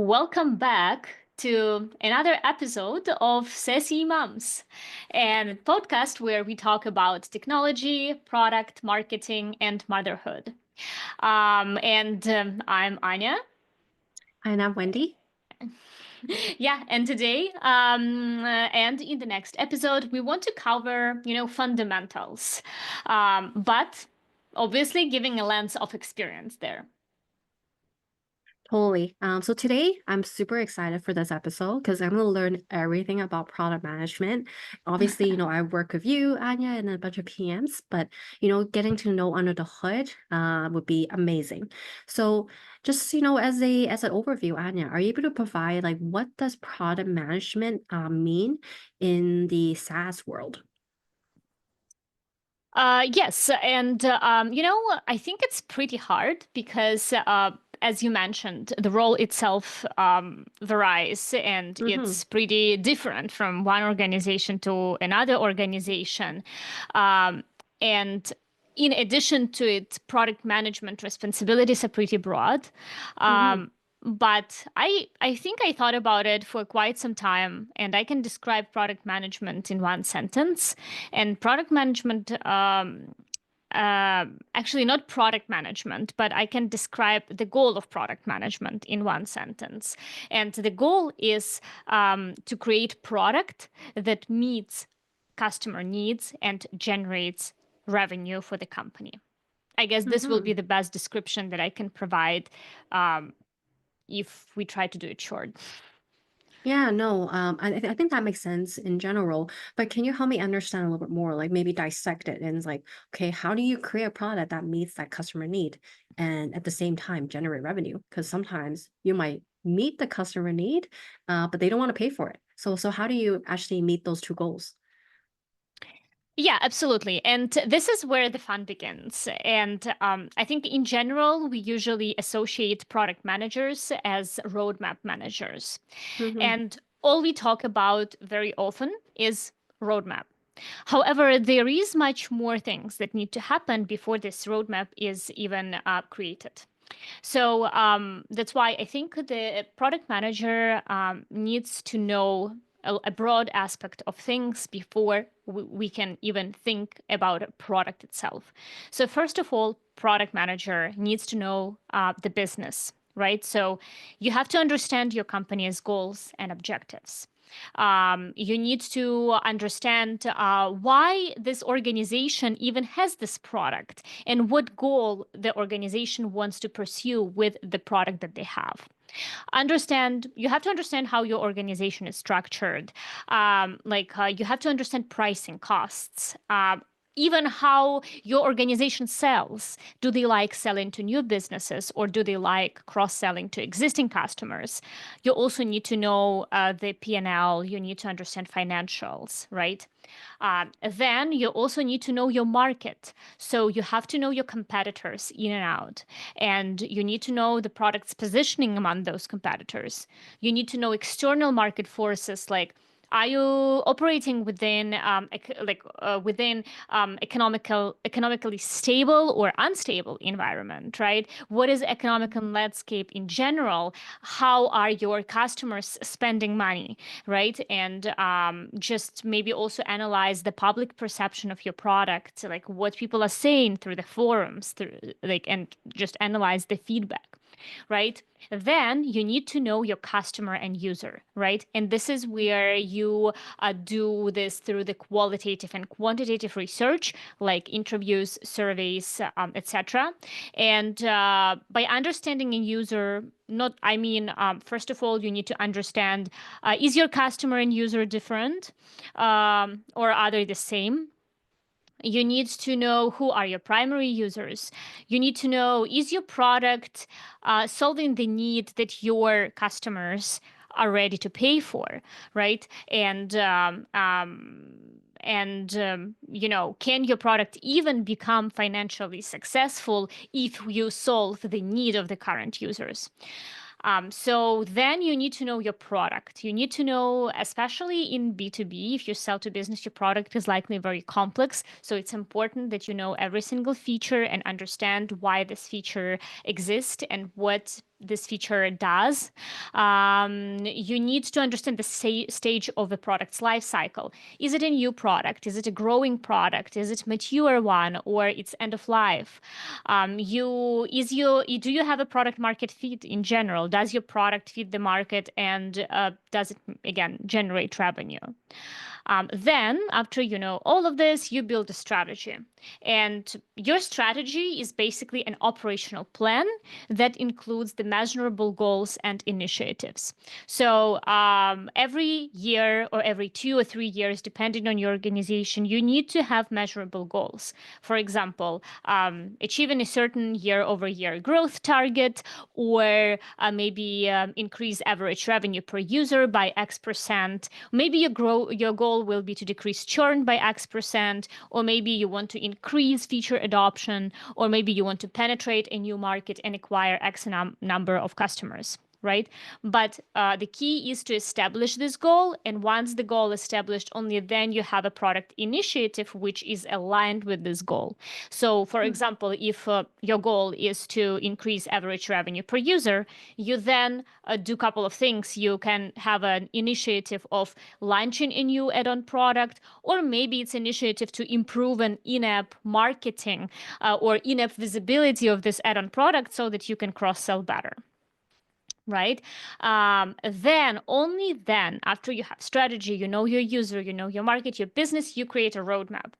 Welcome back to another episode of SaaSy Moms, and podcast where we talk about technology, product, marketing, and motherhood. I'm Anya. And I'm Wendy. Yeah, and today, and in the next episode, we want to cover, fundamentals, but obviously giving a lens of experience there. Totally. So today I'm super excited for this episode because I'm going to learn everything about product management. Obviously, I work with you, Anya, and a bunch of PMs, but getting to know under the hood would be amazing. So just as an overview, Anya, are you able to provide like what does product management mean in the SaaS world? Yes, and I think it's pretty hard because, as you mentioned, the role itself varies, and Mm-hmm. it's pretty different from one organization to another organization. Um, and in addition to it, product management responsibilities are pretty broad. Mm-hmm. Um, but I think I thought about it for quite some time, and I can describe product management in one sentence. And product management, actually not product management, but I can describe the goal of product management in one sentence. And the goal is to create product that meets customer needs and generates revenue for the company. I guess this will Mm-hmm. be the best description that I can provide um, if we try to do it short. Yeah, no, I think that makes sense in general, but can you help me understand a little bit more, like maybe dissect it and it's like, okay, how do you create a product that meets that customer need and at the same time generate revenue? Because sometimes you might meet the customer need, but they don't want to pay for it. So how do you actually meet those two goals? Yeah, absolutely. And this is where the fun begins. And I think in general, we usually associate product managers as roadmap managers. Hmm. And all we talk about very often is roadmap. However, there is much more things that need to happen before this roadmap is even created. So that's why I think the product manager needs to know a broad aspect of things before we can even think about a product itself. So first of all, product manager needs to know the business, right? So you have to understand your company's goals and objectives. You need to understand why this organization even has this product and what goal the organization wants to pursue with the product that they have. You have to understand how your organization is structured. You have to understand pricing costs. Even how your organization sells. Do they like selling to new businesses or do they like cross-selling to existing customers? You also need to know the P&L. You need to understand financials, right? Then you also need to know your market. So you have to know your competitors in and out. And you need to know the product's positioning among those competitors. You need to know external market forces like, are you operating within economically stable or unstable environment, right? What is economic and landscape in general? How are your customers spending money, right? And just maybe also analyze the public perception of your product, like what people are saying through the forums, and just analyze the feedback, right? Then you need to know your customer and user, right? And this is where you do this through the qualitative and quantitative research, like interviews, surveys, etc. And by understanding a user, not, I mean, first of all, you need to understand, is your customer and user different, or are they the same? You need to know who are your primary users. You need to know, is your product solving the need that your customers are ready to pay for, right? Can your product even become financially successful if you solve the need of the current users? So then you need to know your product. You need to know, especially in B2B, if you sell to business, your product is likely very complex. So it's important that you know every single feature and understand why this feature exists and what this feature does. You need to understand the stage of the product's life cycle. Is it a new product? Is it a growing product? Is it a mature one, or it's end of life? Do you have a product market fit in general? Does your product fit the market, and does it, again, generate revenue? Then, after you know all of this, you build a strategy. And your strategy is basically an operational plan that includes the measurable goals and initiatives. So every year or every 2 or 3 years, depending on your organization, you need to have measurable goals. For example, achieving a certain year-over-year growth target, or maybe increase average revenue per user by X%. Maybe your goal will be to decrease churn by X%, or maybe you want to increase feature adoption, or maybe you want to penetrate a new market and acquire X number of customers, right? But the key is to establish this goal. And once the goal is established, only then you have a product initiative which is aligned with this goal. So, for example, if your goal is to increase average revenue per user, you then do a couple of things. You can have an initiative of launching a new add-on product, or maybe it's initiative to improve an in-app marketing or in-app visibility of this add-on product so that you can cross-sell better. Right? Then, only then, after you have strategy, you know your user, you know your market, your business, you create a roadmap.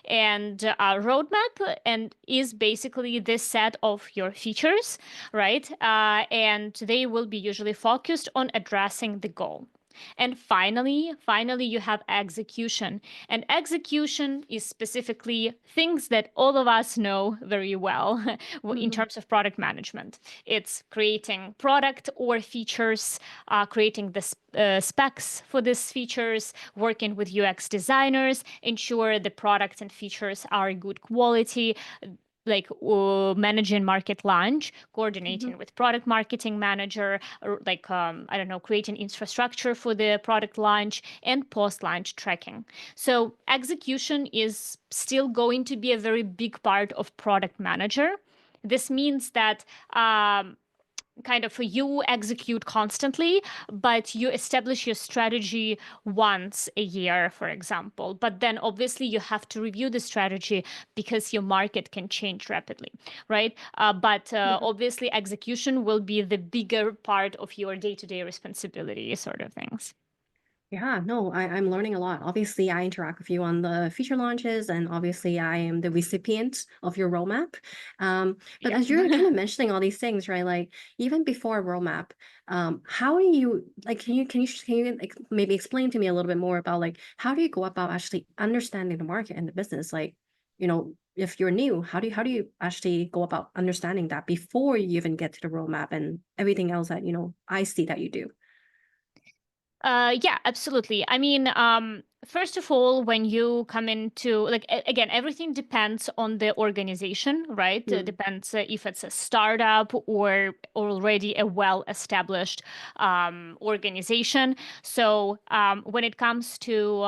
And a roadmap is basically this set of your features, right? And they will be usually focused on addressing the goal. And finally, you have execution. And execution is specifically things that all of us know very well in terms of product management. It's creating product or features, creating the specs for these features, working with UX designers, ensure the products and features are good quality, like managing market launch, coordinating with product marketing manager, or like, I don't know, creating infrastructure for the product launch, and post-launch tracking. So execution is still going to be a very big part of product manager. This means that kind of you execute constantly, but you establish your strategy once a year, for example. But then obviously you have to review the strategy because your market can change rapidly, right? But obviously execution will be the bigger part of your day-to-day responsibility, sort of things. Yeah, no, I'm learning a lot. Obviously, I interact with you on the feature launches, and obviously, I am the recipient of your roadmap. But Yeah. as you're kind of mentioning all these things, right? Like even before a roadmap, how do you like? Can you like, maybe explain to me a little bit more about like how do you go about actually understanding the market and the business? Like, if you're new, how do you actually go about understanding that before you even get to the roadmap and everything else that I see that you do? Yeah, absolutely. I mean, first of all, when you come into, like, again, everything depends on the organization, right? It Mm. depends if it's a startup or already a well-established organization. So when it comes to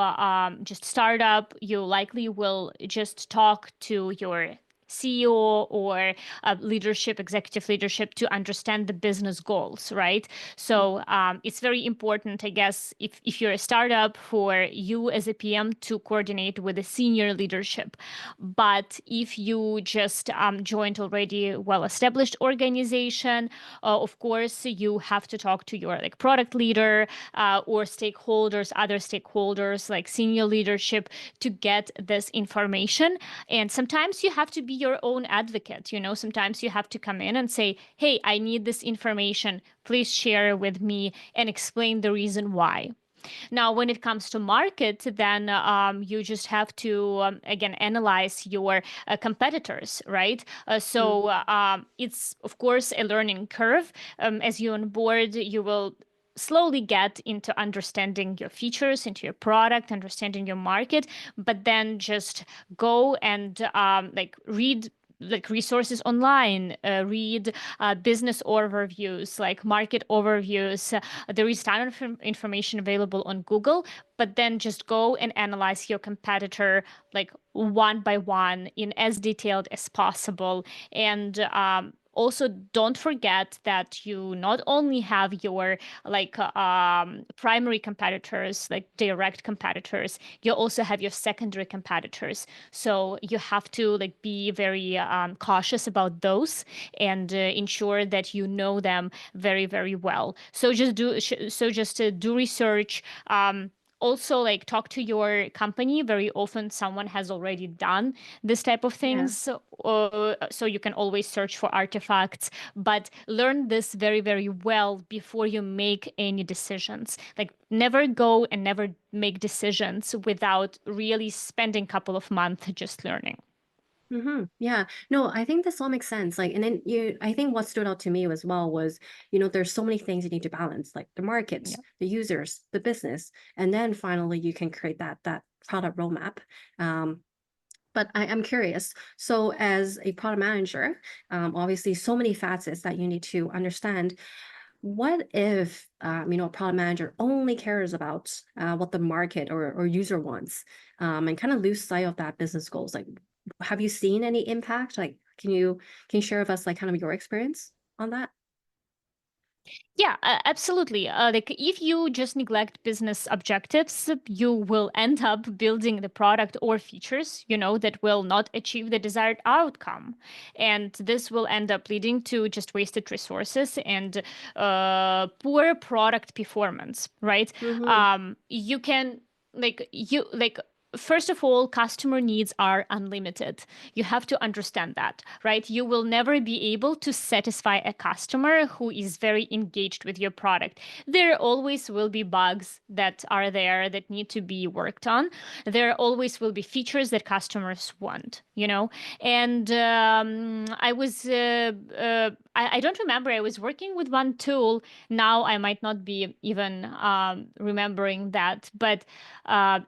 just startup, you likely will just talk to your CEO or executive leadership, to understand the business goals, right? So it's very important, I guess, if you're a startup, for you as a PM to coordinate with the senior leadership. But if you just joined already well-established organization, of course, you have to talk to your like product leader or stakeholders, other stakeholders like senior leadership, to get this information. And sometimes you have to be your own advocate. Sometimes you have to come in and say, hey, I need this information. Please share with me and explain the reason why. Now, when it comes to market, then you just have to, again, analyze your competitors, right? So it's, of course, a learning curve. As you onboard, you will slowly get into understanding your features, into your product, understanding your market, but then just go and read like resources online, read business overviews, like market overviews. There is a ton of information available on Google, but then just go and analyze your competitor like one by one in as detailed as possible. And also don't forget that you not only have your like primary competitors, like direct competitors, you also have your secondary competitors. So you have to like be very cautious about those and ensure that you know them very, very well. So just do research. Also, like talk to your company. Very often someone has already done this type of Yeah. things, so you can always search for artifacts, but learn this very, very well before you make any decisions. Like never go and never make decisions without really spending a couple of months just learning. Yeah. No, I think this all makes sense. Like, and then I think what stood out to me as well was, there's so many things you need to balance, like the markets, Yeah. the users, the business, and then finally you can create that product roadmap. Um, but I'm curious. So as a product manager, obviously so many facets that you need to understand. What if, a product manager only cares about what the market or user wants, and kind of lose sight of that business goals? Like, have you seen any impact? Like, can you share with us like kind of your experience on that? Yeah, absolutely. Like if you just neglect business objectives, you will end up building the product or features, that will not achieve the desired outcome. And this will end up leading to just wasted resources and poor product performance, right? Mm-hmm. You can like first of all, customer needs are unlimited. You have to understand that, right? You will never be able to satisfy a customer who is very engaged with your product. There always will be bugs that are there that need to be worked on. There always will be features that customers want, And I don't remember. I was working with one tool. Now I might not be even remembering that, but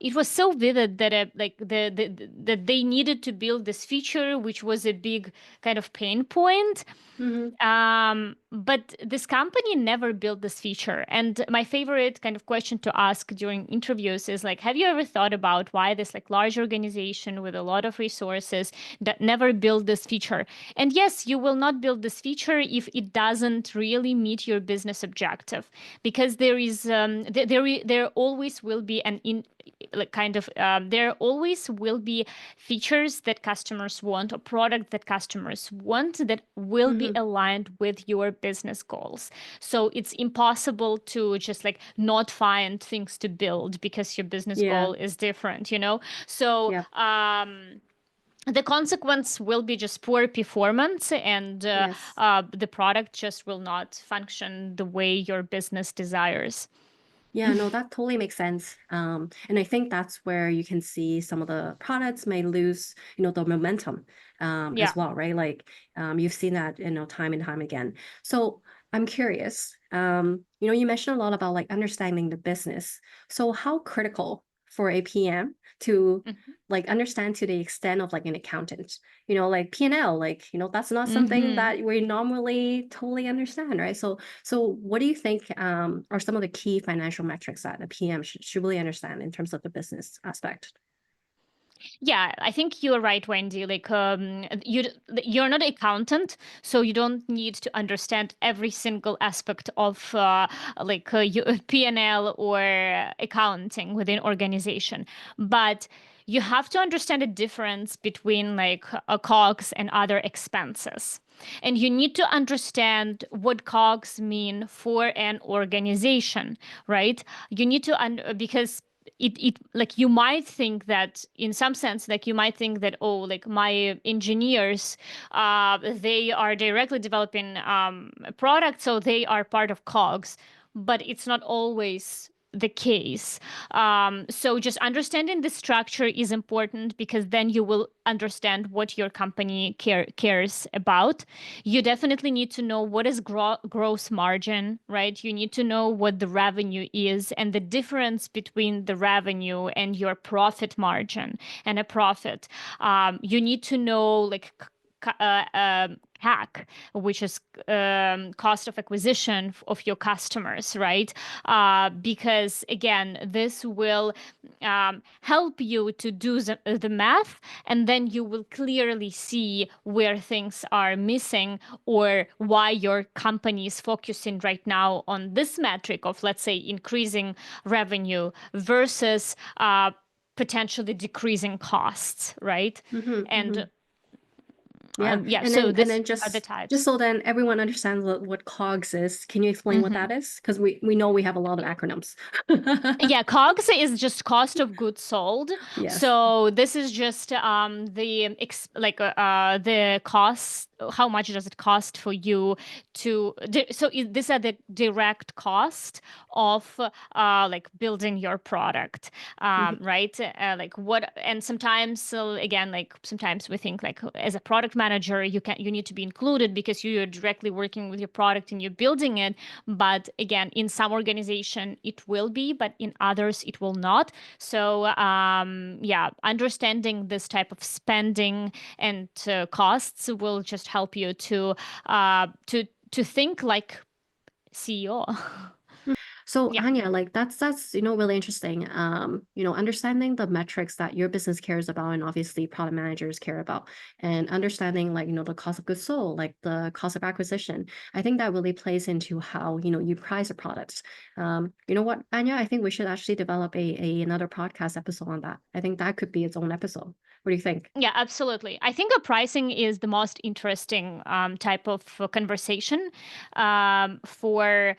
it was so vivid that that they needed to build this feature, which was a big kind of pain point. Mm-hmm. But this company never built this feature. And my favorite kind of question to ask during interviews is like, have you ever thought about why this like large organization with a lot of resources that never built this feature? And yes, you will not build this feature if it doesn't really meet your business objective, because there always will be an in like kind of there always will be features that customers want or product that customers want that will be Mm-hmm. aligned with your business goals. So it's impossible to just like not find things to build because your business Yeah. goal is different, So Yeah. the consequence will be just poor performance, and Yes. the product just will not function the way your business desires. Yeah, no, that totally makes sense. And I think that's where you can see some of the products may lose, the momentum, Yeah. as well, right? Like, you've seen that, time and time again. So I'm curious, you mentioned a lot about like understanding the business. So how critical for a PM to like understand to the extent of like an accountant, like P&L, like, that's not something Hmm. that we normally totally understand, right? So what do you think are some of the key financial metrics that a PM should really understand in terms of the business aspect? Yeah, I think you're right, Wendy. Like, you're not an accountant, so you don't need to understand every single aspect of P&L or accounting within organization. But you have to understand the difference between like a COGS and other expenses. And you need to understand what COGS mean for an organization, right? You need to because it like you might think that in some sense, like you might think that, oh, like my engineers, they are directly developing products, so they are part of COGS, but it's not always the case. So just understanding the structure is important, because then you will understand what your company cares about. You definitely need to know what is gross margin, right? You need to know what the revenue is and the difference between the revenue and your profit margin and a profit. You need to know like CAC, which is cost of acquisition of your customers, right? Because again, this will help you to do the math, and then you will clearly see where things are missing or why your company is focusing right now on this metric of, let's say, increasing revenue versus potentially decreasing costs, right? Mm-hmm, mm-hmm. And Yeah. yeah, And so then these are the just types. so then everyone understands what COGS is, can you explain what that is? Because we know we have a lot of acronyms. Yeah, COGS is just cost of goods sold. Yes. So this is just the cost. How much does it cost for you to? These are the direct cost of like building your product, Mm-hmm. right? Like what? And sometimes, again, like sometimes we think like as a product manager, you need to be included because you're directly working with your product and you're building it. But again, in some organization it will be, but in others it will not. So yeah, understanding this type of spending and costs will just help you to think like CEO. So Yeah. Anya, like that's really interesting. Understanding the metrics that your business cares about and obviously product managers care about, and understanding like the cost of goods sold, like the cost of acquisition. I think that really plays into how you price a product. You know what, Anya? I think we should actually develop a another podcast episode on that. I think that could be its own episode. What do you think? Yeah, absolutely. I think pricing is the most interesting type of conversation for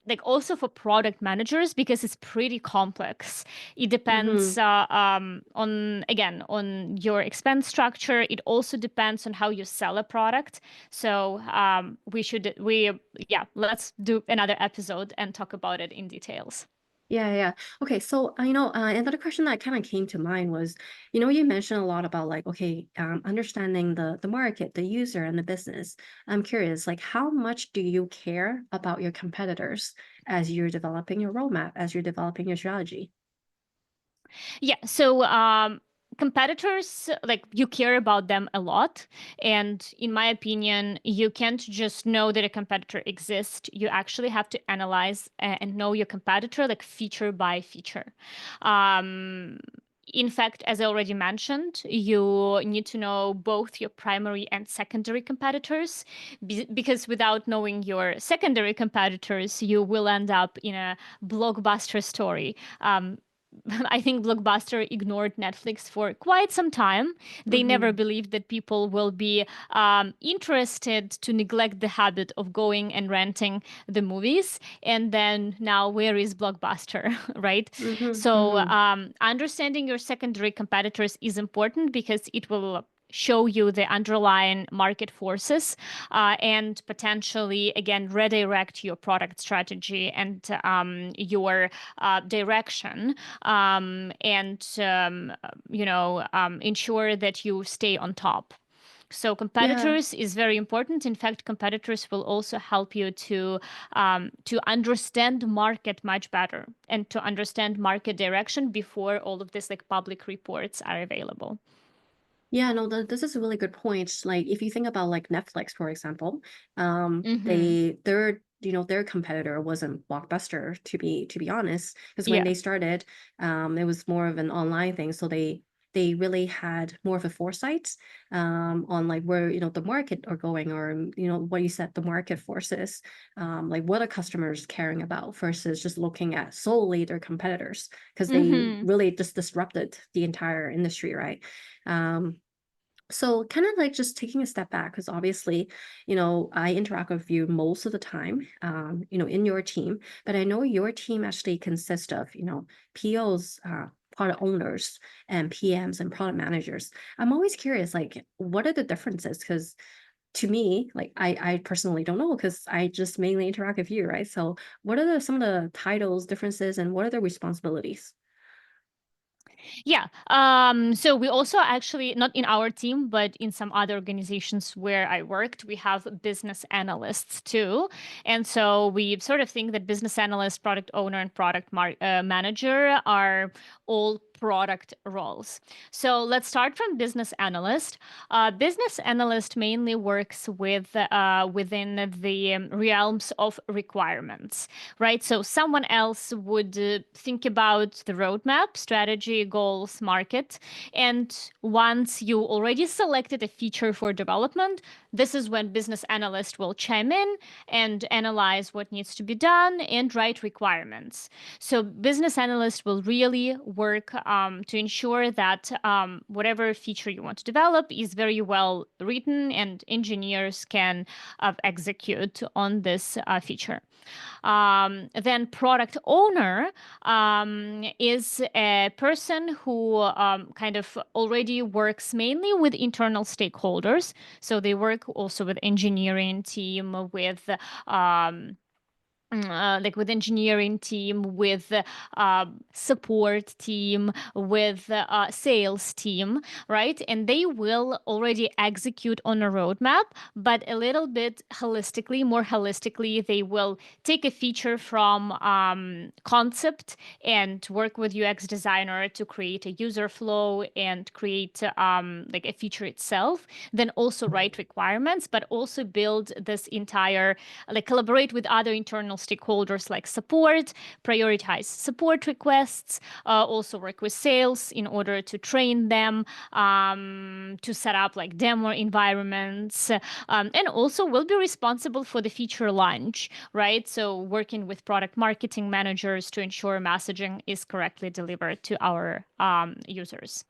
like also for product managers because it's pretty complex. It depends Mm-hmm. on again on your expense structure. It also depends on how you sell a product. So let's do another episode and talk about it in details. Yeah, yeah. Okay, so another question that kind of came to mind was, you mentioned a lot about like, okay, understanding the market, the user, and the business. I'm curious, like, how much do you care about your competitors as you're developing your roadmap, as you're developing your strategy? Yeah. So competitors, like you care about them a lot. And in my opinion, you can't just know that a competitor exists. You actually have to analyze and know your competitor like feature by feature. Um, in fact, as I already mentioned, you need to know both your primary and secondary competitors because without knowing your secondary competitors, you will end up in a blockbuster story. I think Blockbuster ignored Netflix for quite some time. They never Mm-hmm. believed that people will be interested to neglect the habit of going and renting the movies. And then now, where is Blockbuster, right? Mm-hmm. So, Mm-hmm. understanding your secondary competitors is important because it will show you the underlying market forces and potentially again redirect your product strategy and your direction and ensure that you stay on top. So Yeah. competitors is very important. In fact, competitors will also help you to understand market much better and to understand market direction before all of this like public reports are available. Yeah, no, this is a really good point. Like, if you think about like Netflix, for example, Mm-hmm. their competitor wasn't Blockbuster, to be honest, because when Yeah. they started, it was more of an online thing, so they really had more of a foresight, on like where the market are going, or what you said, the market forces, like what are customers caring about versus just looking at solely their competitors, because they Mm-hmm. really just disrupted the entire industry, right? Um, so kind of like just taking a step back, because obviously, I interact with you most of the time, in your team, but I know your team actually consists of, POs, product owners, and PMs and product managers. I'm always curious, like, what are the differences? Because to me, like, I personally don't know because I just mainly interact with you, right? So what are some of the titles differences and what are the responsibilities? Yeah. So we also actually, not in our team, but in some other organizations where I worked, we have business analysts too. And so we sort of think that business analyst, product owner, and product manager are all product roles. So let's start from business analyst. Business analyst mainly works within the realms of requirements, right? So someone else would think about the roadmap, strategy, goals, market. And once you already selected a feature for development, this is when business analyst will chime in and analyze what needs to be done and write requirements. So business analyst will really work to ensure that whatever feature you want to develop is very well written and engineers can execute on this feature. Then product owner is a person who kind of already works mainly with internal stakeholders. So they work also with engineering team, with like with engineering team, with support team, with sales team, right? And they will already execute on a roadmap, but a little bit holistically, more holistically, they will take a feature from concept and work with UX designer to create a user flow and create like a feature itself, then also write requirements, but also build this entire, like collaborate with other internal stakeholders like support, prioritize support requests, also work with sales in order to train them, to set up like demo environments, and also will be responsible for the feature launch, right? So working with product marketing managers to ensure messaging is correctly delivered to our users.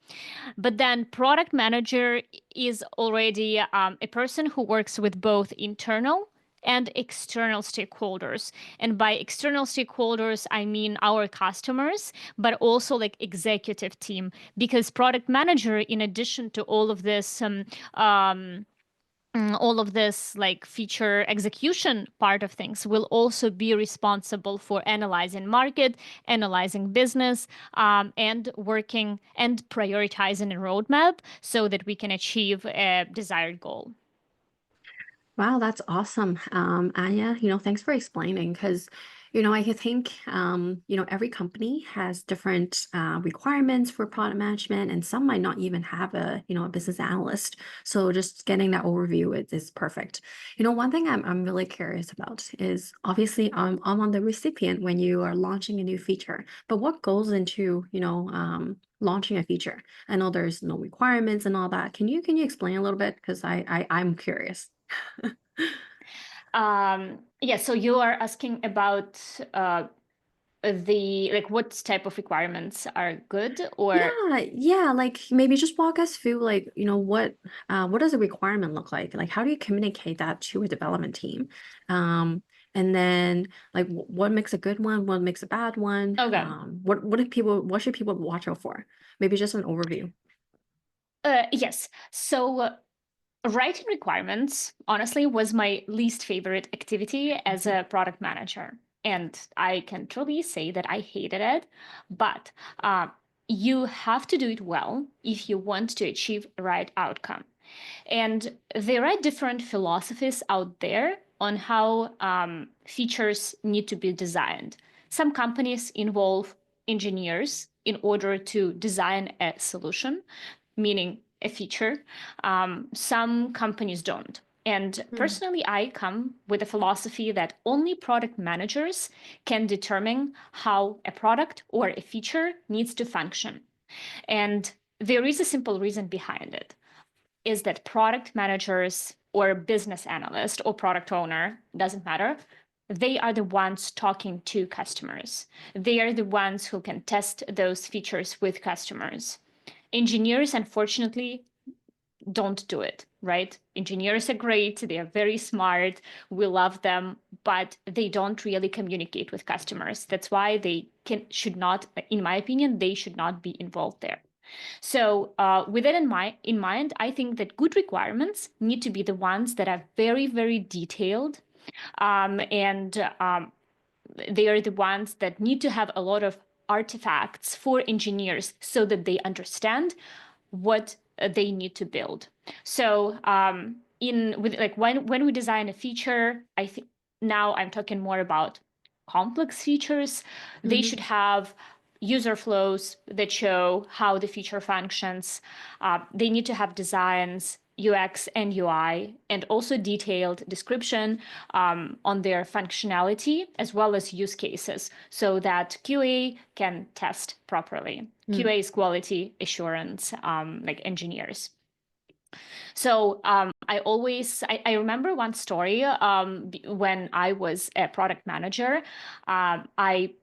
But then product manager is already a person who works with both internal and external stakeholders. And by external stakeholders, I mean our customers, but also like executive team, because product manager, in addition to all of this, all of this like feature execution part of things, will also be responsible for analyzing market, analyzing business, and working and prioritizing a roadmap so that we can achieve a desired goal. Wow, that's awesome. Anya, thanks for explaining because, I think, every company has different requirements for product management, and some might not even have a business analyst. So just getting that overview is perfect. One thing I'm really curious about is obviously I'm on the recipient when you are launching a new feature, but what goes into, launching a feature? I know there's no requirements and all that. Can you explain a little bit? Because I'm curious. Yeah, so you are asking about the like what type of requirements are good, or Yeah, like maybe just walk us through like, what does a requirement look like? Like how do you communicate that to a development team? And then like what makes a good one, what makes a bad one? okay. What should people watch out for? Maybe just an overview. Yes. So writing requirements, honestly, was my least favorite activity as a product manager. And I can truly say that I hated it. But you have to do it well if you want to achieve the right outcome. And there are different philosophies out there on how features need to be designed. Some companies involve engineers in order to design a solution, meaning a feature. Some companies don't. And Mm, personally, I come with a philosophy that only product managers can determine how a product or a feature needs to function. And there is a simple reason behind it, is that product managers or business analyst or product owner, doesn't matter, they are the ones talking to customers. They are the ones who can test those features with customers. Engineers, unfortunately, don't do it, right? Engineers are great, they are very smart, we love them, but they don't really communicate with customers. That's why they should not, in my opinion, they should not be involved there. So with that in mind, I think that good requirements need to be the ones that are very, very detailed, and they are the ones that need to have a lot of artifacts for engineers so that they understand what they need to build. So when we design a feature, I think now I'm talking more about complex features. They should mhm, have user flows that show how the feature functions. They need to have designs, UX and UI, and also detailed description on their functionality as well as use cases so that QA can test properly. QA is quality assurance, like engineers. So I remember one story when I was a product manager. I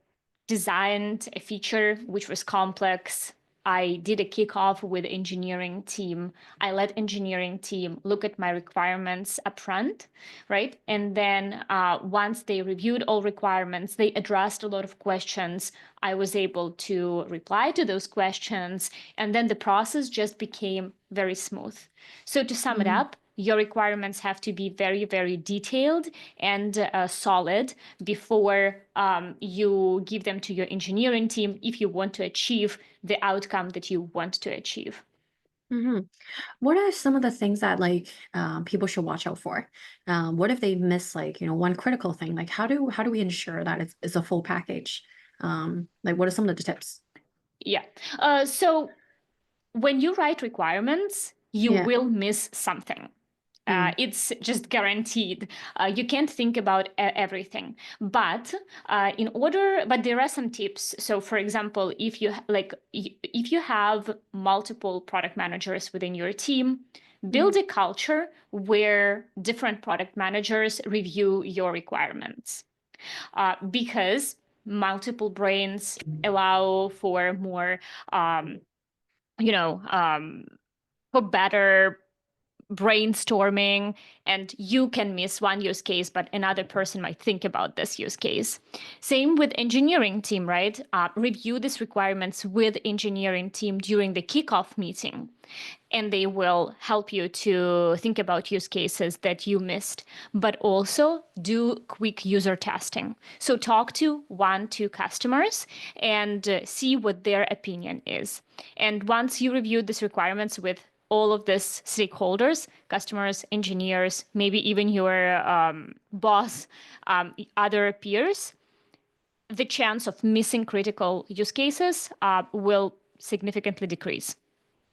designed a feature which was complex. I did a kickoff with engineering team. I let engineering team look at my requirements upfront, right? And then once they reviewed all requirements, they addressed a lot of questions. I was able to reply to those questions, and then the process just became very smooth. So to sum it up, your requirements have to be very, very detailed and solid before you give them to your engineering team if you want to achieve the outcome that you want to achieve. What are some of the things that like people should watch out for? What if they miss like one critical thing? Like how do we ensure that it's a full package? Like what are some of the tips? Yeah. So when you write requirements, you Yeah. will miss something. It's just guaranteed. You can't think about everything, but but there are some tips. So, for example, if you have multiple product managers within your team, build a culture where different product managers review your requirements, because multiple brains allow for more, you know, for better brainstorming, and you can miss one use case, but another person might think about this use case. Same with engineering team, right? Review these requirements with engineering team during the kickoff meeting, and they will help you to think about use cases that you missed, but also do quick user testing. So talk to 1-2 customers and see what their opinion is. And once you review these requirements with all of these stakeholders, customers, engineers, maybe even your boss, other peers, the chance of missing critical use cases will significantly decrease.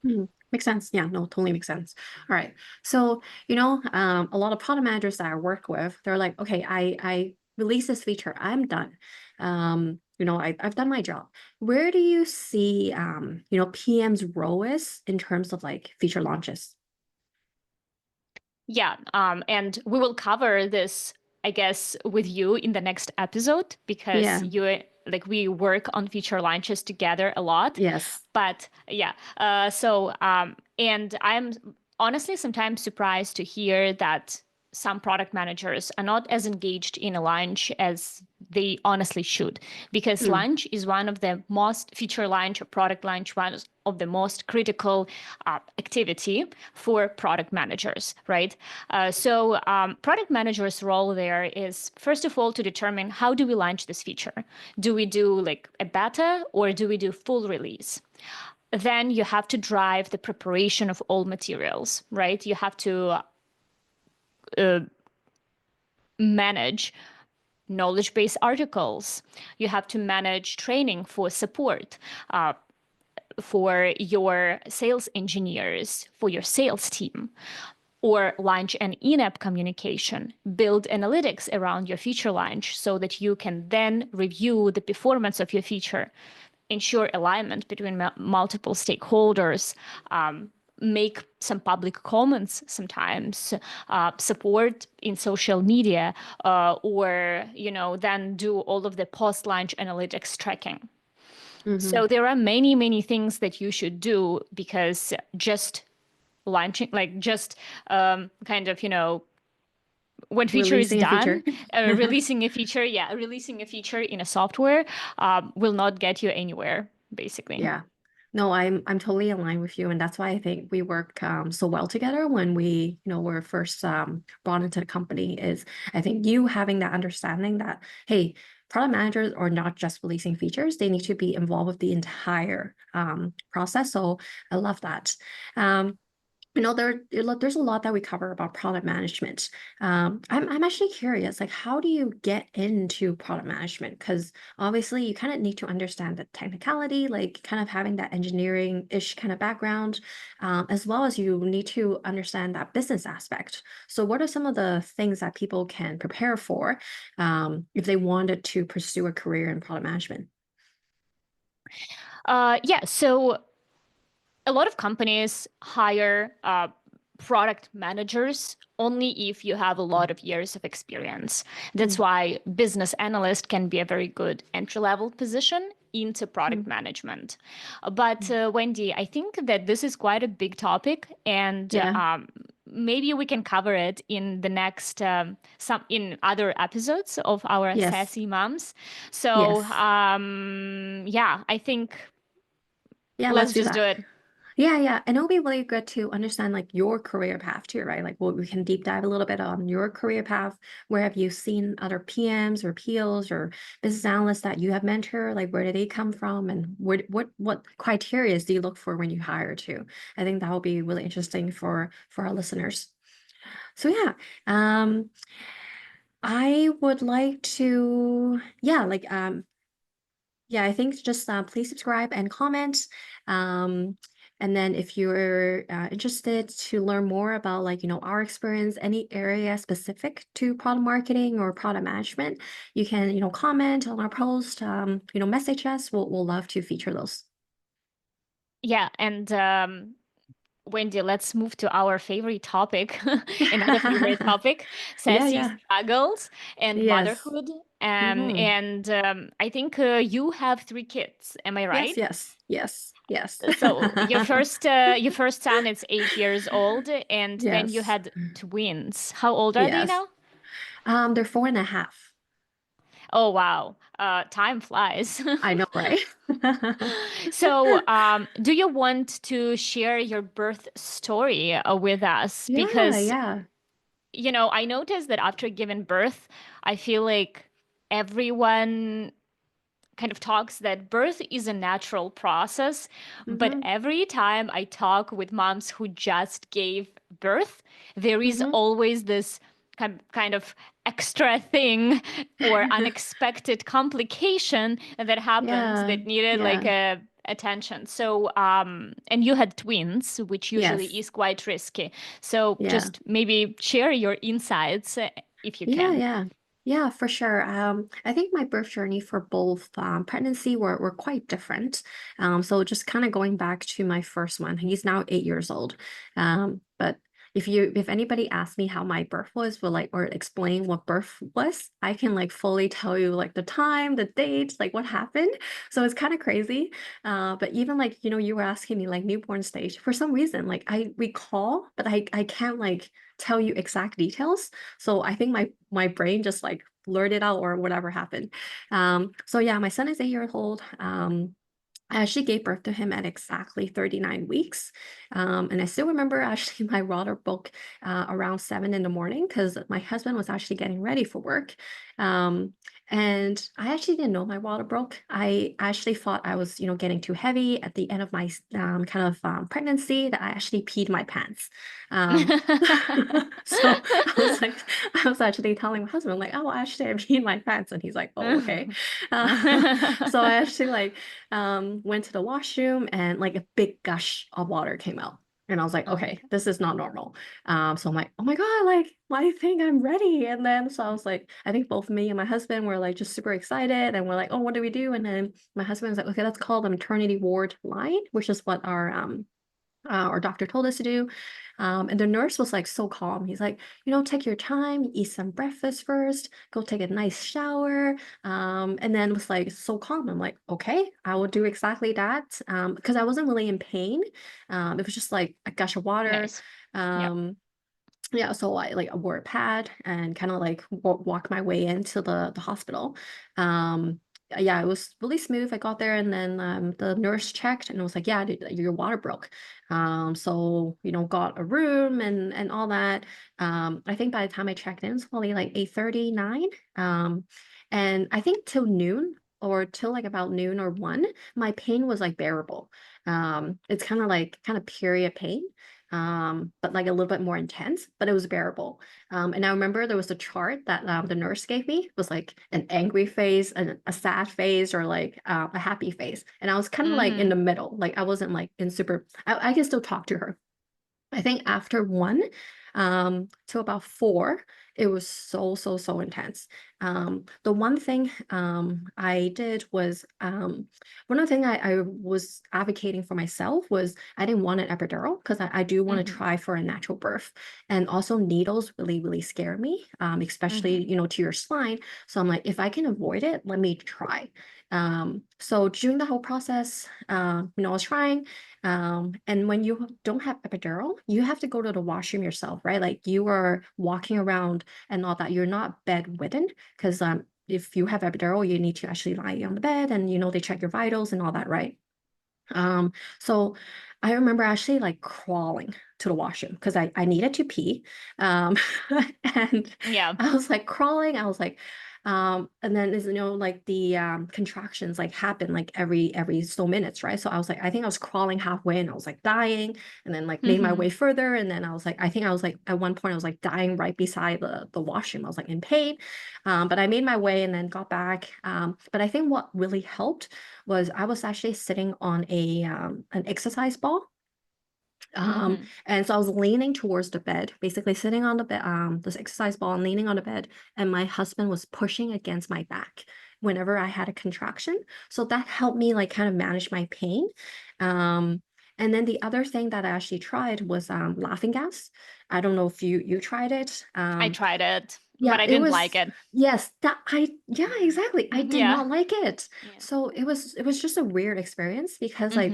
Makes sense. Yeah, no, totally makes sense. All right. So, a lot of product managers that I work with, they're like, okay, I release this feature, I'm done. I've done my job. Where do you see, PM's role is in terms of like feature launches? Yeah, and we will cover this, I guess, with you in the next episode because Yeah. we work on feature launches together a lot. Yes. But yeah, and I'm honestly sometimes surprised to hear that some product managers are not as engaged in a launch as they honestly should, because launch is one of the most feature launch or product launch, one of the most critical activity for product managers, right? So product managers' role there is, first of all, to determine how do we launch this feature? Do we do like a beta or do we do full release? Then you have to drive the preparation of all materials, right? You have to manage knowledge base articles. You have to manage training for support, for your sales engineers, for your sales team, or launch an in-app communication. Build analytics around your feature launch so that you can then review the performance of your feature, ensure alignment between multiple stakeholders, make some public comments sometimes, support in social media, or then do all of the post-launch analytics tracking. So there are many, many things that you should do, because just launching, like just kind of, when feature is Releasing a feature. done, releasing a feature in a software will not get you anywhere, basically. Yeah. No, I'm totally aligned with you, and that's why I think we work so well together when we, were first brought into the company. Is I think you having that understanding that, hey, product managers are not just releasing features; they need to be involved with the entire process. So I love that. there's a lot that we cover about product management. I'm actually curious, like, how do you get into product management? Because obviously you kind of need to understand the technicality, like kind of having that engineering-ish kind of background, as well as you need to understand that business aspect. So what are some of the things that people can prepare for, if they wanted to pursue a career in product management? Yeah, so a lot of companies hire product managers only if you have a lot of years of experience. That's Mm, why business analyst can be a very good entry-level position into product mm, management. But mm. Wendy, I think that this is quite a big topic, and Yeah. maybe we can cover it in the next some in other episodes of our Yes. SaaSy Moms. So Yes. yeah, I think Yeah, let's let's do just do that. it. Yeah, yeah. And it'll be really good to understand like your career path too, right? Like we can deep dive a little bit on your career path. Where have you seen other PMs or POs or business analysts that you have mentored? Like where did they come from? And what criteria do you look for when you hire too? I think that will be really interesting for our listeners. So yeah. I would like to, yeah, yeah, I think just please subscribe and comment. Um, and then if you're interested to learn more about like, our experience, any area specific to product marketing or product management, you can, comment on our post, message us. We'll love to feature those. Yeah, and Wendy, let's move to our favorite topic, another favorite topic, Yeah, sassy yeah. struggles and Yes. motherhood. Hmm. And I think you have three kids. Am I Yes, right? yes, yes, yes. So your first son is 8 years old, and then you Yes, had twins. How old are they yes. now? They're 4.5. Oh wow, time flies. I know, right? So, do you want to share your birth story with us? Yeah, Because yeah. I noticed that after giving birth, I feel like everyone kind of talks that birth is a natural process. But Mm-hmm. every time I talk with moms who just gave birth, there is Mm-hmm. always this kind of extra thing or unexpected complication that happens Yeah, that needed like yeah, a attention. So, and you had twins, which usually yes, is quite risky. So yeah. just maybe share your insights if you Yeah, can. yeah. Yeah, for sure. I think my birth journey for both pregnancy were quite different. So just kind of going back to my first one, he's now 8 years old. But if anybody asks me how my birth was, or explain what birth was, I can like fully tell you like the time, the date, like what happened. So it's kind of crazy. But even like, you were asking me like newborn stage, for some reason, like I recall, but I can't like tell you exact details. So I think my brain just like blurted it out or whatever happened. So yeah, my son is 8 years old. I actually gave birth to him at exactly 39 weeks. And I still remember actually my water broke around 7 in the morning because my husband was actually getting ready for work. Um, and I actually didn't know my water broke. I actually thought I was, getting too heavy at the end of my kind of pregnancy that I actually peed my pants. Um, so I was actually telling my husband, like, oh, actually, I peed my pants. And he's like, oh, okay. Uh, so I actually like, went to the washroom and like a big gush of water came out. And I was like, Oh. okay, this is not normal. So I'm like, oh my God, like I think I'm ready. And then so I was like, I think both me and my husband were like just super excited. And we're like, oh, what do we do? And then my husband was like, okay, let's call the maternity ward line, which is what our doctor told us to do. And the nurse was like so calm. He's like, take your time, eat some breakfast first, go take a nice shower. And then was like so calm. I'm like, okay, I will do exactly that. Because I wasn't really in pain. It was just like a gush of water. Nice. Yep. Um, yeah, so I wore a pad and kind of like walked my way into the hospital. Yeah, it was really smooth. I got there and then the nurse checked and it was like, yeah, your water broke. So got a room and all that. I think by the time I checked in, it was probably like 8:39. And I think till noon or till like about noon or 1, my pain was like bearable. It's kind of period pain. but like a little bit more intense, but it was bearable. And I remember there was a chart that the nurse gave me. It was like an angry face, a sad face, or like a happy face. And I was kind of like in the middle. Like I wasn't like in super, I can still talk to her. I think after 1 to about 4, it was so intense. The one thing I did was one of the thing I was advocating for myself was I didn't want an epidural because I do want to try for a natural birth. And also needles really scare me, especially, to your spine. So I'm like, if I can avoid it, let me try. So during the whole process, I was trying. And when you don't have epidural, you have to go to the washroom yourself, right? Like you are walking around and all that. You're not bedridden because if you have epidural, you need to actually lie on the bed and they check your vitals and all that, right? So I remember actually like crawling to the washroom because I needed to pee. And Yeah. I was like crawling, I was like, and then like the contractions like happen like every so minutes, right? So I was like, I think I was crawling halfway and I was like dying, and then like made my way further, and then I was like, I think I was like at one point I was like dying right beside the washroom. I was like in pain. But I made my way and then got back. But I think what really helped was I was actually sitting on an exercise ball. And so I was leaning towards the bed, basically sitting on the bed, this exercise ball and leaning on the bed, and my husband was pushing against my back whenever I had a contraction. So that helped me like kind of manage my pain. Um, and then the other thing that I actually tried was laughing gas. I don't know if you tried it. I tried it, but Yeah, I it didn't like was, it. yes, yeah, exactly. I did Yeah. not like it. Yeah. So it was just a weird experience because like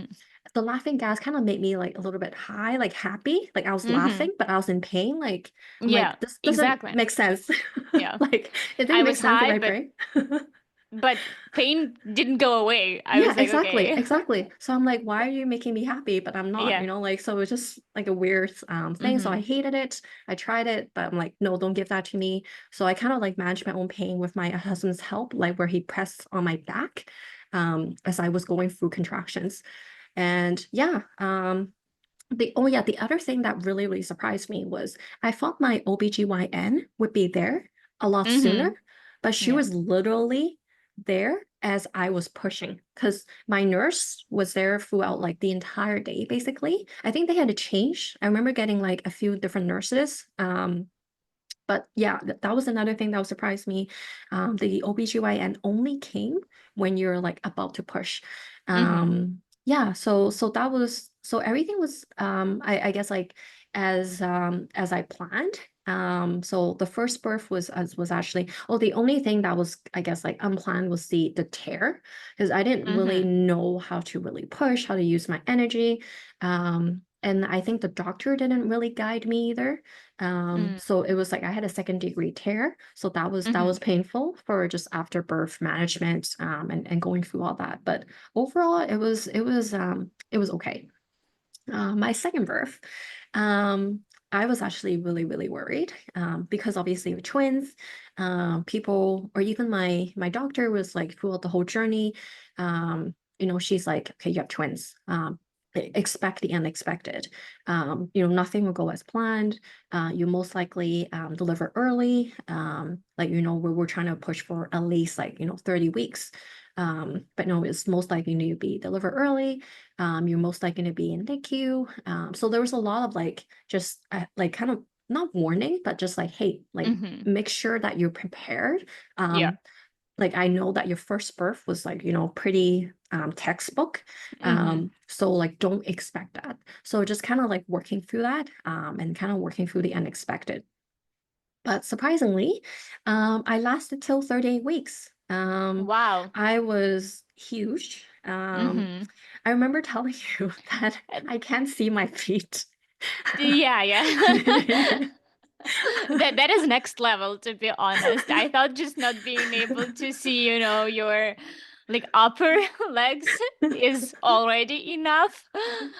the laughing gas kind of made me like a little bit high, like happy. Like I was laughing, but I was in pain. Like I'm Yeah, like, this doesn't exactly. make sense. Yeah. Like it I didn't make was sense in high, my but brain. pain didn't go away. I Yeah, was like, exactly, okay. exactly. So I'm like, why are you making me happy? But I'm not, Yeah. like, so it was just like a weird thing. So I hated it. I tried it, but I'm like, no, don't give that to me. So I kind of like managed my own pain with my husband's help, like where he pressed on my back as I was going through contractions. And yeah, the other thing that really surprised me was I thought my OBGYN would be there a lot sooner, but she Yeah. was literally there as I was pushing because my nurse was there throughout like the entire day, basically. I think they had to change. I remember getting like a few different nurses. But yeah, that was another thing that would surprise me. The OBGYN only came when you're like about to push. Yeah, so that was so everything was I guess like as I planned. So the first birth was actually, oh, the only thing that was I guess like unplanned was the tear because I didn't really know how to really push, how to use my energy. And I think the doctor didn't really guide me either. So it was like I had a second-degree tear. So that was painful for just after birth management and going through all that. But overall it was okay. My second birth, I was actually really worried because obviously with twins, people or even my doctor was like throughout the whole journey, she's like, okay, you have twins. Expect the unexpected. Nothing will go as planned. You most likely deliver early. Like we're trying to push for at least like 30 weeks. But no, it's most likely to be delivered early. You're most likely to be in NICU. So there was a lot of like just like kind of not warning, but just like, hey, like make sure that you're prepared. Yeah. Like I know that your first birth was like, pretty textbook. So like don't expect that. So just kind of like working through that and kind of working through the unexpected. But surprisingly, I lasted till 38 weeks. Wow. I was huge. I remember telling you that Uh, I can't see my feet. Yeah, yeah. That is next level, to be honest. I thought just not being able to see, your like upper legs is already enough,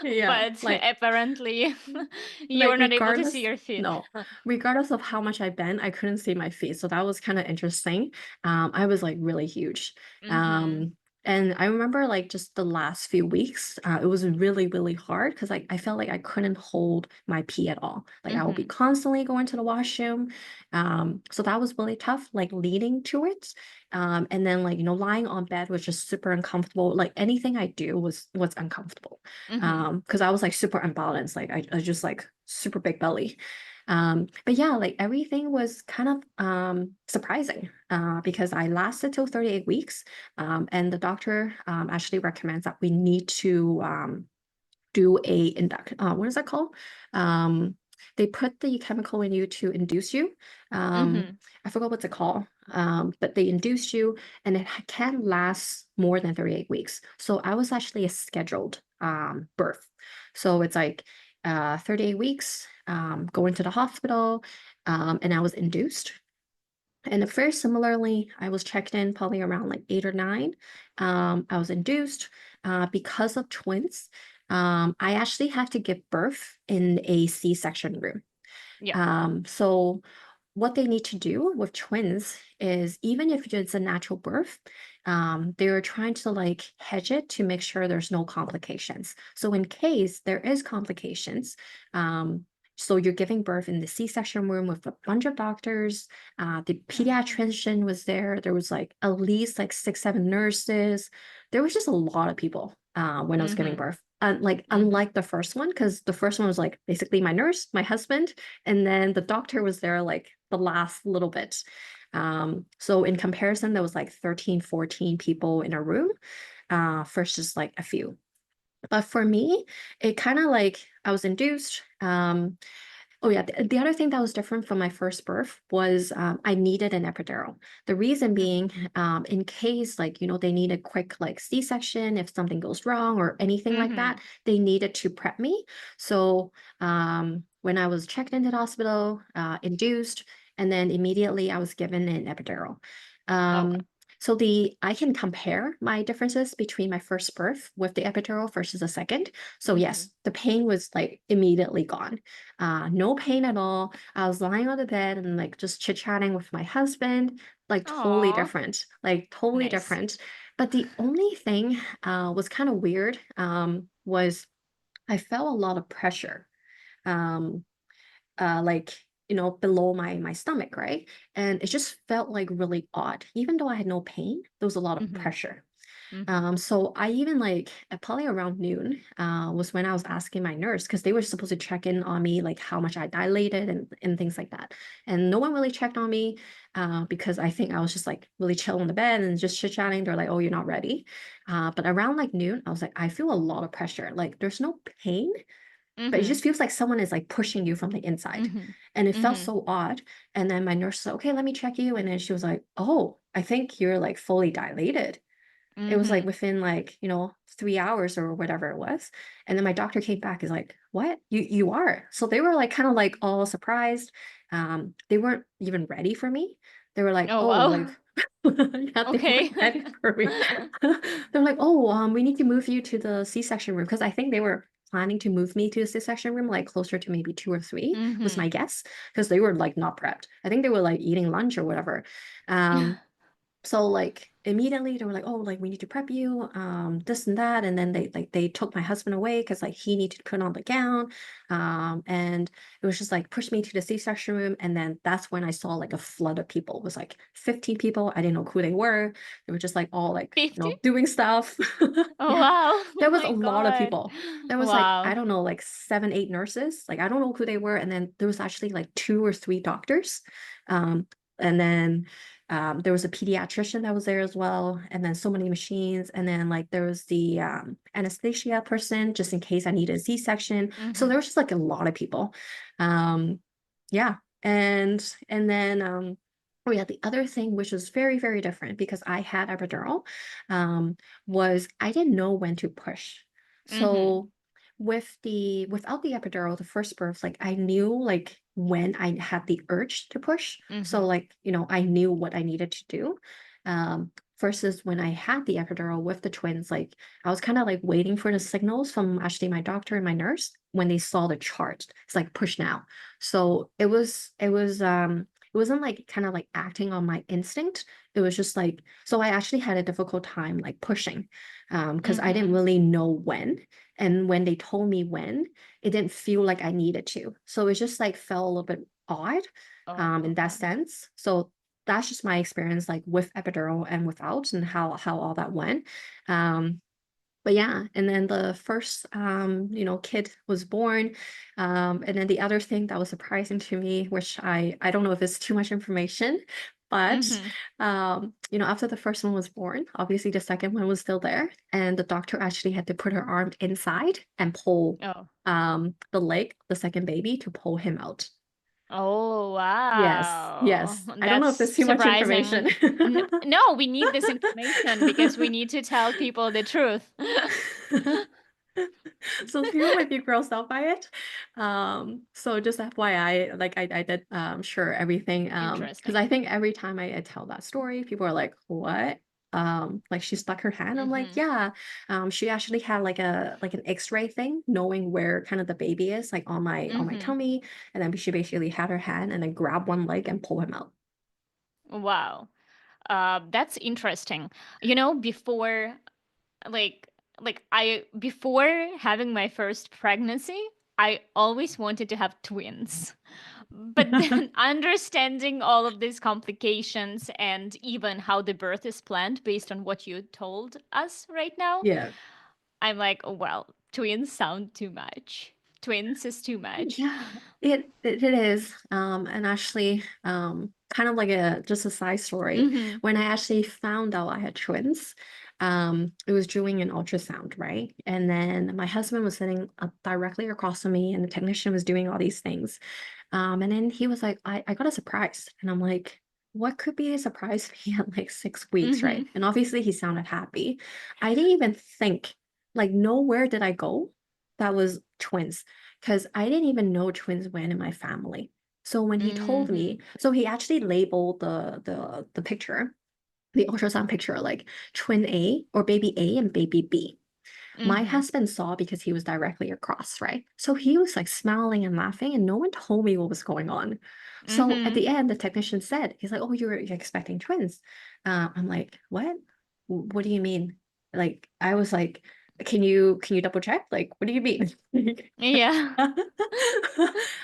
Yeah, but apparently like you're not able to see regardless, your feet. no, regardless of how much I bent, I couldn't see my feet. So that was kind of interesting. I was like really huge. Mm-hmm. Um, And I remember like just the last few weeks, it was really, really hard because like I felt like I couldn't hold my pee at all. Like I would be Mm-hmm. constantly going to the washroom. So that was really tough, like leading to it. And then like, lying on bed was just super uncomfortable. Like anything I do was uncomfortable. Mm-hmm. Because I was like super unbalanced. Like I just like super big belly. But yeah, like everything was kind of surprising because I lasted till 38 weeks. And the doctor actually recommends that we need to do a what is that called? Um, they put the chemical in you to induce you. Mm-hmm. I forgot what's it called. But they induce you and it can last more than 38 weeks. So I was actually a scheduled birth. So it's like 38 weeks, going to the hospital, and I was induced. And at first, similarly, I was checked in probably around like 8 or 9. I was induced because of twins. I actually had to give birth in a C-section room. Yeah. So what they need to do with twins is even if it's a natural birth, they're trying to like hedge it to make sure there's no complications. So in case there is complications, um, so you're giving birth in the C-section room with a bunch of doctors. The Oh. pediatrician was there. There was like at least like 6, 7 nurses. There was just a lot of people when I was giving Mm-hmm. birth. Like Mm-hmm. unlike the first one, because the first one was like basically my nurse, my husband, and then the doctor was there like the last little bit. So in comparison, there was like 13, 14 people in a room versus like a few. But for me, it kind of like I was induced. Oh yeah, the other thing that was different from my first birth was I needed an epidural. The reason being, in case like they need a quick like C-section if something goes wrong or anything like Mm-hmm. that, they needed to prep me. So when I was checked into the hospital, induced, and then immediately I was given an epidural. Okay. Um, so the I can compare my differences between my first birth with the epidural versus the second. So Mm-hmm. yes, the pain was like immediately gone. No pain at all. I was lying on the bed and like just chit-chatting with my husband, like totally Oh, different, like totally nice. different. But the only thing was kind of weird was I felt a lot of pressure. Um, like below my stomach, right? And it just felt like really odd. Even though I had no pain, there was a lot of Mm-hmm. pressure. Mm-hmm. So I even like probably around noon was when I was asking my nurse because they were supposed to check in on me, like how much I dilated and things like that. And no one really checked on me because I think I was just like really chill on the bed and just chit-chatting. They're like, oh, you're not ready. But around like noon, I was like, I feel a lot of pressure. Like there's no pain, but it Mm-hmm. just feels like someone is like pushing you from the inside. Mm-hmm. And it felt Mm-hmm. so odd. And then my nurse said, okay, let me check you. And then she was like, oh, I think you're like fully dilated. It was like Mm-hmm. within like 3 hours or whatever it was. And then my doctor came back is like, what, you are? So they were like kind of like all surprised. They weren't even ready for me. They were like, Oh, oh, like wow. yeah, they Okay. weren't ready for me. They're like, oh, we need to move you to the C-section room because I think they were planning to move me to the C-section room like closer to maybe 2 or 3 was my Mm-hmm. guess because they were like not prepped. I think they were like eating lunch or whatever. Um, so like immediately they were like, oh, like we need to prep you, this and that. And then they took my husband away because like he needed to put on the gown. And it was just like push me to the C-section room. And then that's when I saw like a flood of people. It was like 15 people. I didn't know who they were. They were just like all like, 50? doing stuff. Oh, Yeah. wow. Oh There was a my lot of God. people. There was like, I Wow. don't know, like 7, 8 nurses. Like I don't know who they were. And then there was actually like 2 or 3 doctors. Um, and then there was a pediatrician that was there as well, and then so many machines, and then like there was the anesthesia person just in case I needed a C-section. So Mm-hmm. there was just like a lot of people. Um, yeah, and then oh yeah, the other thing which was very, very different because I had epidural was I didn't know when to push. Mm-hmm. So without the epidural, the first birth, like I knew like when I had the urge to push. So Mm-hmm. like, I knew what I needed to do. Versus when I had the epidural with the twins, like I was kind of like waiting for the signals from actually my doctor and my nurse when they saw the chart. It's like push now. So it was wasn't like kind of like acting on my instinct. It was just like, so I actually had a difficult time like pushing, because I didn't Mm-hmm. really know when. And when they told me when, it didn't feel like I needed to. So it just like felt a little bit odd, Oh, in that okay. sense. So that's just my experience like with epidural and without, and how all that went. Um, but yeah, and then the first kid was born. And then the other thing that was surprising to me, which I don't know if it's too much information, but Mm-hmm. after the first one was born, obviously the second one was still there, and the doctor actually had to put her arm inside and pull Oh. the leg, the second baby, to pull him out. Oh, Yes, wow. yes. I don't know if That's that's too much information. surprising. No, we need this information because we need to tell people the truth. So people might be grossed out by it. So just FYI, like I did share everything. Because I Interesting. think every time I tell that story, people are like, what? Like she stuck her hand. I'm like, Mm-hmm. yeah. She actually had like an X-ray thing, knowing where kind of the baby is, like on my Mm-hmm. tummy. And then she basically had her hand and then grab one leg and pull him out. Wow. That's interesting. Before like I before having my first pregnancy, I always wanted to have twins. But then understanding all of these complications and even how the birth is planned based on what you told us right now, Yeah. I'm like, oh, well, twins sound too much. Twins is too much. Yeah, it is. And actually, kind of like a just a side story. Mm-hmm. When I actually found out I had twins, it was doing an ultrasound, right? And then my husband was sitting directly across from me, and the technician was doing all these things. And then he was like, I got a surprise. And I'm like, what could be a surprise to me at like 6 weeks, Mm-hmm. right? And obviously he sounded happy. I didn't even think, like, nowhere did I go that was twins, because I didn't even know twins went in my family. So when he told Mm-hmm. me, so he actually labeled the picture, the ultrasound picture, like twin A or baby A and baby B. My Mm-hmm. husband saw because he was directly across, right? So he was like smiling and laughing, and no one told me what was going on. So at Mm-hmm. the end, the technician said, he's like, "Oh, you're expecting twins." I'm like, "What? What do you mean?" Like, I was like, "Can you double check? Like, what do you mean?" Yeah.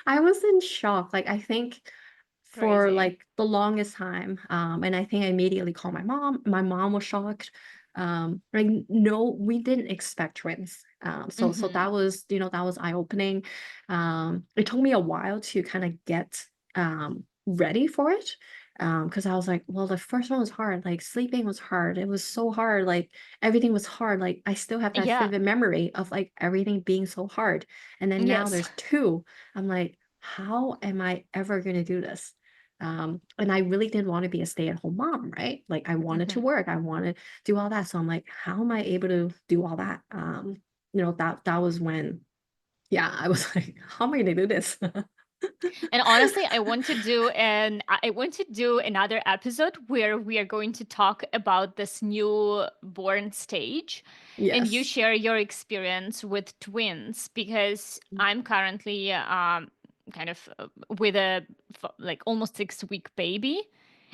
I was in shock. Like, I think for Crazy. like the longest time, and I think I immediately called my mom. My mom was shocked. Like, no, we didn't expect twins. So Mm-hmm. that was eye-opening. It took me a while to kind of get ready for it. Because I was like, well, the first one was hard. Like, sleeping was hard. It was so hard. Like, everything was hard. Like, I still have that Yeah. vivid memory of like everything being so hard. And then now Yes. there's two. I'm like, how am I ever gonna do this? And I really didn't want to be a stay-at-home mom, right? Like, I wanted to Mm-hmm. work, I wanted to do all that. So I'm like, how am I able to do all that? That was when, yeah, I was like, how am I gonna do this? And honestly, I want to do another episode where we are going to talk about this newborn stage, and you Yes. share your experience with twins, because I'm currently kind of with a like almost 6 week baby,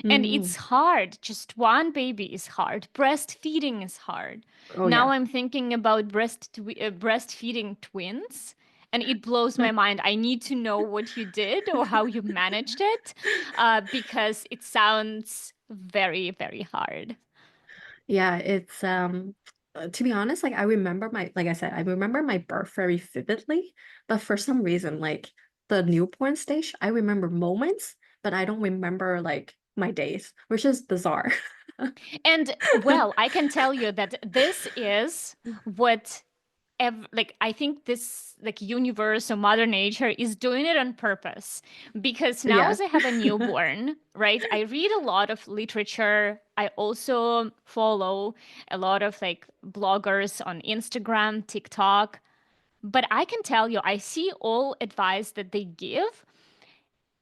and it's Mm. hard. Just one baby is hard. Breastfeeding is hard. Oh Now yeah. I'm thinking about breastfeeding twins, and it blows my mind. I need to know what you did or how you managed it, because it sounds very, very hard. Yeah, it's to be honest, like like I said, I remember my birth very vividly, but for some reason, like the newborn stage, I remember moments, but I don't remember like my days, which is bizarre. And well, I can tell you that this is what like I think this like universe or mother nature is doing it on purpose, because now Yeah. as I have a newborn, right, I read a lot of literature. I also follow a lot of like bloggers on Instagram, TikTok, but I can tell you I see all advice that they give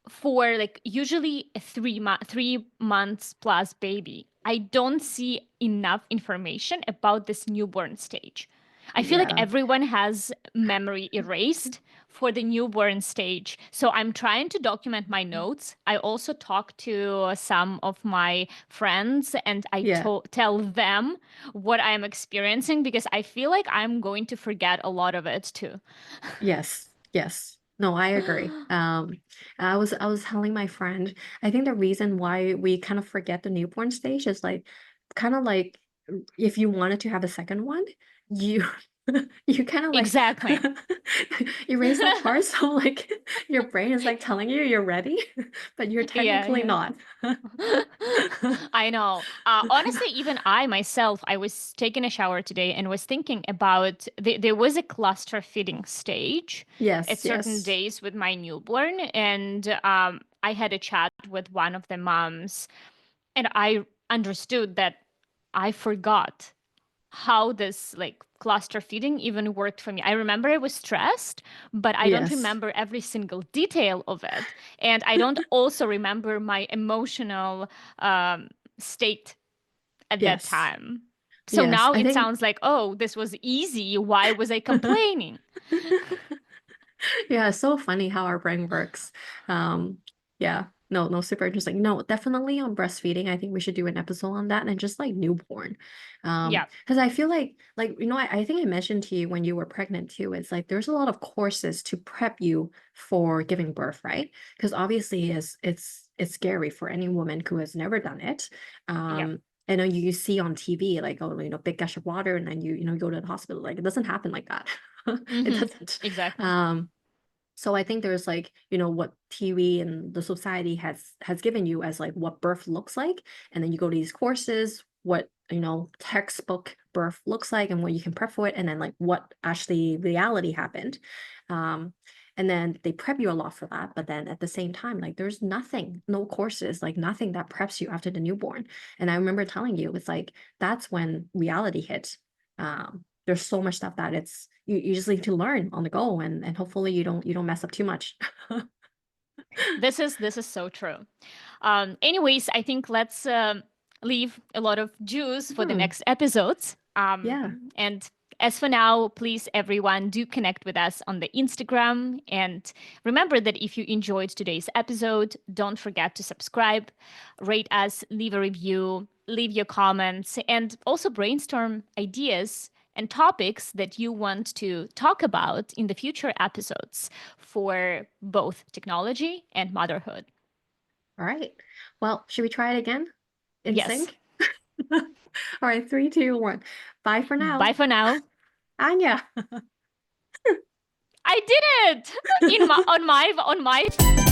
for like usually a 3 months plus baby. I don't see enough information about this newborn stage. I feel like Yeah. everyone has memory erased for the newborn stage. So I'm trying to document my notes. I also talk to some of my friends and I Yeah. tell them what I'm experiencing because I feel like I'm going to forget a lot of it too. Yes. Yes. No, I agree. I was telling my friend, I think the reason why we kind of forget the newborn stage is like kind of like if you wanted to have a second one, you you kind of like Exactly. erase that part. So like your brain is like telling you you're ready, but you're Yeah, technically yeah. not. I know. Honestly, even I myself, I was taking a shower today and was thinking about there was a cluster feeding stage at Yes, certain yes, days with my newborn, and I had a chat with one of the moms, and I understood that I forgot how this like cluster feeding even worked for me. I remember I was stressed, but I don't yes, remember every single detail of it. And I don't also remember my emotional um, state at that yes, time. So yes. now I it think sounds like, oh, this was easy. Why was I complaining? Yeah, it's so funny how our brain works. Um, yeah, no, no, super interesting. No, definitely on breastfeeding. I think we should do an episode on that and just like newborn. Yeah, Because I feel like I think I mentioned to you when you were pregnant too, it's like there's a lot of courses to prep you for giving birth, right? Because obviously it's scary for any woman who has never done it. yeah. I know you see on TV like, oh, big gush of water, and then you go to the hospital. Like it doesn't happen like that. It Hmm. doesn't. Exactly. Um, so I think there's like, what TV and the society has given you as like what birth looks like. And then you go to these courses, what, textbook birth looks like and what you can prep for it, and then like what actually reality happened. Um, and then they prep you a lot for that. But then at the same time, like there's nothing, no courses, like nothing that preps you after the newborn. And I remember telling you, it's like that's when reality hits. There's so much stuff that you just need to learn on the go, and hopefully you don't mess up too much. This is so true. Anyways, I think let's leave a lot of juice for the Hmm, next episodes. yeah. And as for now, please, everyone, do connect with us on the Instagram. And remember that if you enjoyed today's episode, don't forget to subscribe, rate us, leave a review, leave your comments, and also brainstorm ideas and topics that you want to talk about in the future episodes for both technology and motherhood. All right. Well, should we try it again in Yes. sync? All right, 3, 2, 1. Bye for now. Bye for now. Anya. I did it in my on my